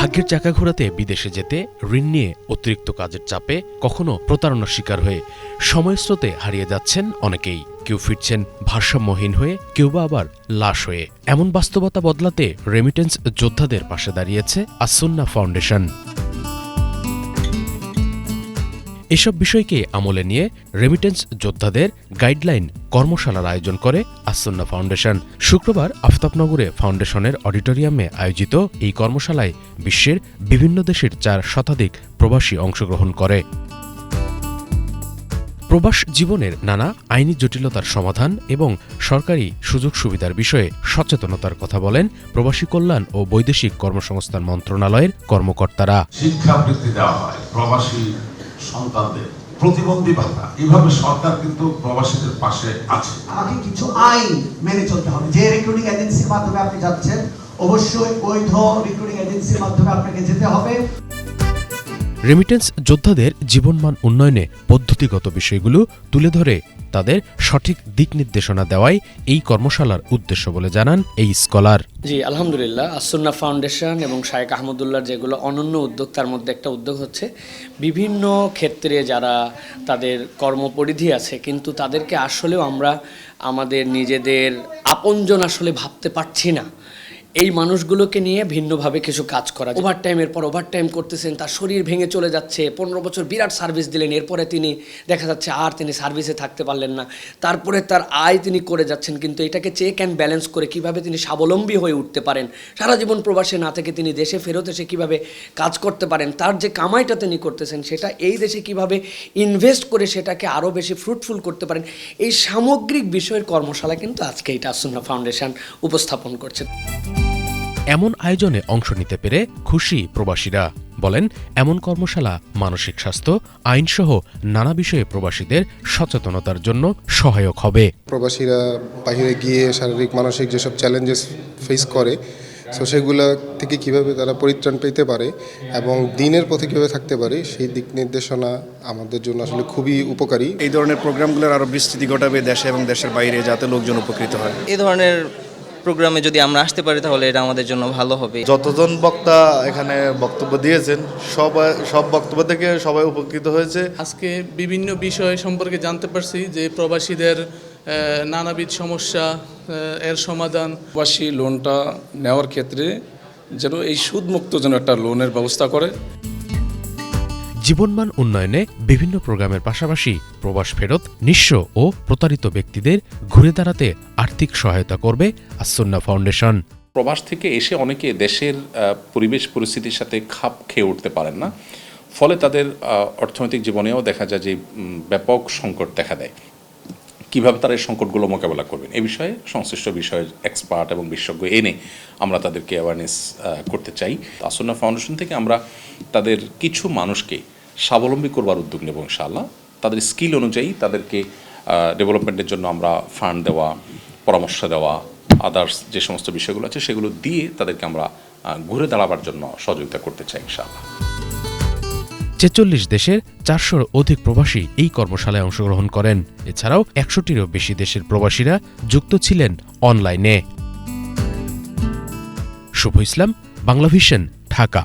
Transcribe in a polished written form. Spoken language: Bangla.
ভাগ্যের চাকা ঘোরাতে বিদেশে যেতে ঋণ নিয়ে অতিরিক্ত কাজের চাপে কখনো প্রতারণার শিকার হয়ে সময়স্রোতে হারিয়ে যাচ্ছেন অনেকেই। কেউ ফিরছেন ভারসাম্যহীন হয়ে, কেউ বা আবার লাশ হয়ে। এমন বাস্তবতা বদলাতে রেমিটেন্স যোদ্ধাদের পাশে দাঁড়িয়েছে আস-সুন্নাহ ফাউন্ডেশন। এসব বিষয়কে আমলে নিয়ে রেমিটেন্স যোদ্ধাদের গাইডলাইন কর্মশালার আয়োজন করে আস-সুন্নাহ ফাউন্ডেশন। শুক্রবার আফতাবনগরে ফাউন্ডেশনের অডিটোরিয়ামে আয়োজিত এই কর্মশালায় বিশ্বের বিভিন্ন দেশের 4 শতাধিক প্রবাসী অংশগ্রহণ করে। প্রবাস জীবনের নানা আইনি জটিলতার সমাধান এবং সরকারি সুযোগ সুবিধার বিষয়ে সচেতনতার কথা বলেন প্রবাসী কল্যাণ ও বৈদেশিক কর্মসংস্থান মন্ত্রণালয়ের কর্মকর্তারা। শিক্ষা বৃত্তি দেওয়া হয় প্রবাসী সন্তানদের, প্রতিবন্ধী ভাতা, এভাবে সরকার কিন্তু প্রবাসীদের পাশে আছে। আমাকে কিছু আইন মেনে চলতে হবে। যে রিক্রুটিং এজেন্সির মাধ্যমে আপনি যাচ্ছেন, অবশ্যই বৈধ রিক্রুটিং এজেন্সির মাধ্যমে আপনাকে যেতে হবে। রেমিটেন্স যোদ্ধাদের জীবনমান উন্নয়নে পদ্ধতিগত বিষয়গুলো তুলে ধরে তাদের সঠিক দিক নির্দেশনা দেওয়াই এই কর্মশালার উদ্দেশ্য বলে জানান এই স্কলার। জি আলহামদুলিল্লাহ, আস-সুন্নাহ ফাউন্ডেশন এবং শায়েখ আহমদুল্লাহর যেগুলো অনন্য উদ্যোগ, তার মধ্যে একটা উদ্যোগ হচ্ছে বিভিন্ন ক্ষেত্রে যারা তাদের কর্মপরিধি আছে কিন্তু তাদেরকে আসলেও আমরা আমাদের নিজেদের আপনজন আসলে ভাবতে পারছি না, এই মানুষগুলোকে নিয়ে ভিন্নভাবে কিছু কাজ করা। ওভারটাইমের পর ওভারটাইম করতেছেন, তার শরীর ভেঙে চলে যাচ্ছে, 15 বছর বিরাট সার্ভিস দিলেন, এরপরে তিনি দেখা যাচ্ছে আর তিনি সার্ভিসে থাকতে পারলেন না, তারপরে তার আয় তিনি করে যাচ্ছেন, কিন্তু এটাকে চেক অ্যান্ড ব্যালেন্স করে কিভাবে তিনি স্বাবলম্বী হয়ে উঠতে পারেন, সারা জীবন প্রবাসে না থেকে তিনি দেশে ফেরত এসে কীভাবে কাজ করতে পারেন, তার যে কামাইটা তিনি করতেছেন সেটা এই দেশে কিভাবে ইনভেস্ট করে সেটাকে আরও বেশি ফ্রুটফুল করতে পারেন, এই সামগ্রিক বিষয়ের কর্মশালা কিন্তু আজকে এটা আস-সুন্নাহ ফাউন্ডেশন উপস্থাপন করছে। এমন আয়োজনে অংশ নিতে পেরে খুশি প্রবাসীরা। বলেন, এমন কর্মশালা মানসিক স্বাস্থ্য, আইনসহ নানা বিষয়ে প্রবাসীদের সচেতনতার জন্য সহায়ক হবে। প্রবাসীরা বাইরে গিয়ে শারীরিক মানসিক যেসব চ্যালেঞ্জেস ফেস করে, সো সেগুলো থেকে কিভাবে তারা পরিত্রাণ পেতে পারে এবং দিনের পথে কীভাবে থাকতে পারে, সেই দিক নির্দেশনা আমাদের জন্য আসলে খুবই উপকারী। এই ধরনের প্রোগ্রামগুলোর আরও বিস্তৃতি ঘটাবে দেশে এবং দেশের বাইরে, যাতে লোকজন উপকৃত হয়। এই ধরনের প্রোগ্রামে যদি আমরা আসতে পারি তাহলে এটা আমাদের জন্য ভালো হবে। যতজন বক্তা এখানে বক্তব্য দিয়েছেন সব বক্তব্য থেকে সবাই উপকৃত হয়েছে। আজকে বিভিন্ন বিষয় সম্পর্কে জানতে পারছি যে প্রবাসীদের নানাবিধ সমস্যা এর সমাধান। প্রবাসী লোনটা নেওয়ার ক্ষেত্রে যেন এই সুদমুক্ত যেন একটা লোনের ব্যবস্থা করে। জীবনমান উন্নয়নে বিভিন্ন প্রোগ্রামের পাশাপাশি প্রবাস ফেরত, নিঃস্ব ও প্রতারিত ব্যক্তিদের ঘুরে দাঁড়াতে আর্থিক সহায়তা করবে আস-সুন্নাহ ফাউন্ডেশন। প্রবাস থেকে এসে অনেকে দেশের পরিবেশ পরিস্থিতির সাথে খাপ খেয়ে উঠতে পারেন না, ফলে তাদের অর্থনৈতিক জীবনেও দেখা যায় যে ব্যাপক সংকট দেখা দেয়। কীভাবে তারা এই সংকটগুলো মোকাবেলা করবেন এ বিষয়ে সংশ্লিষ্ট বিষয়ের এক্সপার্ট এবং বিশেষজ্ঞ এনে আমরা তাদেরকে অ্যাওয়ারনেস করতে চাই। আস-সুন্নাহ ফাউন্ডেশন থেকে আমরা তাদের কিছু মানুষকে স্বাবলম্বী করবার উদ্যোগ নেব ইনশাআল্লাহ। তাদের স্কিল অনুযায়ী তাদেরকে ডেভেলপমেন্টের জন্য আমরা ফান্ড দেওয়া, পরামর্শ দেওয়া, আদার্স যে সমস্ত বিষয়গুলো আছে সেগুলো দিয়ে তাদেরকে আমরা ঘুরে দাঁড়াবার জন্য সহযোগিতা করতে চাই ইনশাআল্লাহ। ৪৬ দেশের 400-র অধিক প্রবাসী এই কর্মশালায় অংশগ্রহণ করেন। এছাড়াও 100-টিরও বেশি দেশের প্রবাসীরা যুক্ত ছিলেন অনলাইনে। শুভ ইসলাম, বাংলাভিশন, ঢাকা।